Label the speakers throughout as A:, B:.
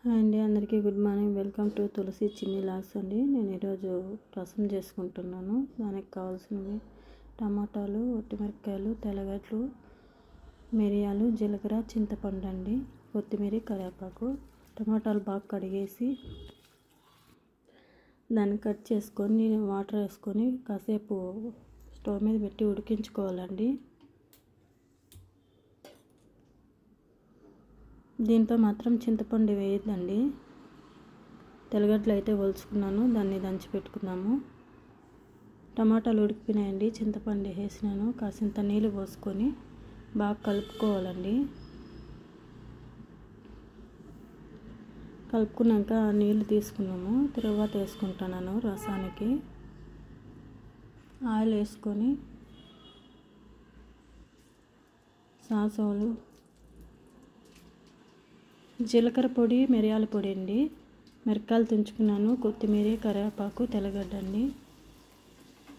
A: Hi అండి, అందరికీ good morning. Welcome to తులసి చిన్ని లాగ్స్ అండి. నేను ఈరోజు రసం చేసుకుంటున్నాను. దానికి కావాల్సినవి టమాటాలు, ఒట్టిమిరపకాయలు, తెల్లగడ్డలు, మిరియాలు, జీలకర్ర, చింతపండు అండి, కొత్తిమీర, కరివేపాకు. టమాటాలు బాగా కడిగేసి దాన్ని కట్ చేసుకొని వాటర్ వేసుకొని కాసేపు స్టవ్ మీద పెట్టి ఉడికించుకోవాలండి. దీంతో మాత్రం చింతపండు వేయద్దండి. తెల్లగడ్డలు అయితే ఒలుచుకున్నాను, దాన్ని దంచి పెట్టుకున్నాము. టమాటాలు ఉడికిపోయినాయండి, చింతపండు వేసినాను. కాసింత నీళ్ళు పోసుకొని బాగా కలుపుకోవాలండి. కలుపుకున్నాక నీళ్ళు తీసుకున్నాము. తర్వాత వేసుకుంటున్నాను రసానికి. ఆయిల్ వేసుకొని సాసులు, జీలకర్ర పొడి, మిరియాల పొడి అండి, మిరపకాయలు తుంచుకున్నాను, కొత్తిమీర, కరివేపాకు, తెల్లగడ్డ అండి,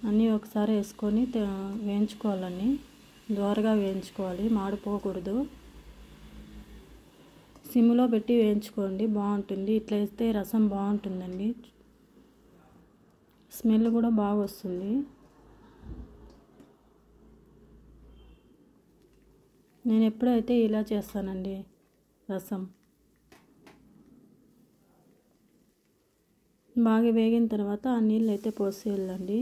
A: అన్నీ ఒకసారి వేసుకొని వేయించుకోవాలండి. దోరగా వేయించుకోవాలి, మాడిపోకూడదు. సిమ్లో పెట్టి వేయించుకోండి, బాగుంటుంది. ఇట్లా వేస్తే రసం బాగుంటుందండి, స్మెల్ కూడా బాగా వస్తుంది. నేను ఎప్పుడైతే ఇలా చేస్తానండి రసం. బాగా వేగిన తర్వాత ఆ నీళ్ళు అయితే పోసేయాలండి.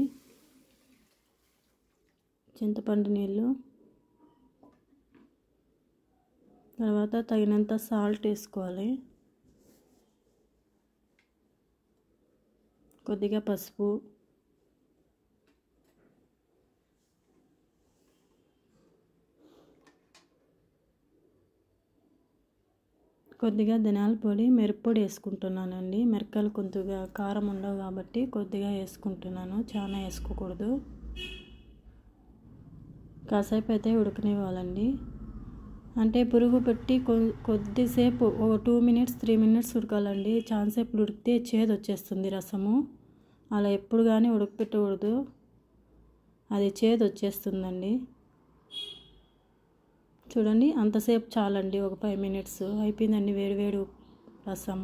A: చింతపండు నీళ్ళు, తర్వాత తగినంత సాల్ట్ వేసుకోవాలి, కొద్దిగా పసుపు, కొద్దిగా ధనియాల పొడి, మిరప్పొడి వేసుకుంటున్నానండి. మిరపకాయలు కొద్దిగా కారం ఉండవు కాబట్టి కొద్దిగా వేసుకుంటున్నాను, చాలా వేసుకోకూడదు. కాసేపు అయితే ఉడకనివ్వాలండి. అంటే పురుగు పెట్టి కొద్దిసేపు ఒక 2 minutes 3 minutes ఉడకాలండి. చాలాసేపు ఉడికితే చేదు వచ్చేస్తుంది రసము. అలా ఎప్పుడు కానీ ఉడకపెట్టకూడదు, అది చేదు వచ్చేస్తుందండి. చూడండి, అంతసేపు చాలండి, ఒక 5 minutes అయిపోయిందండి వేడి వేడి రసం.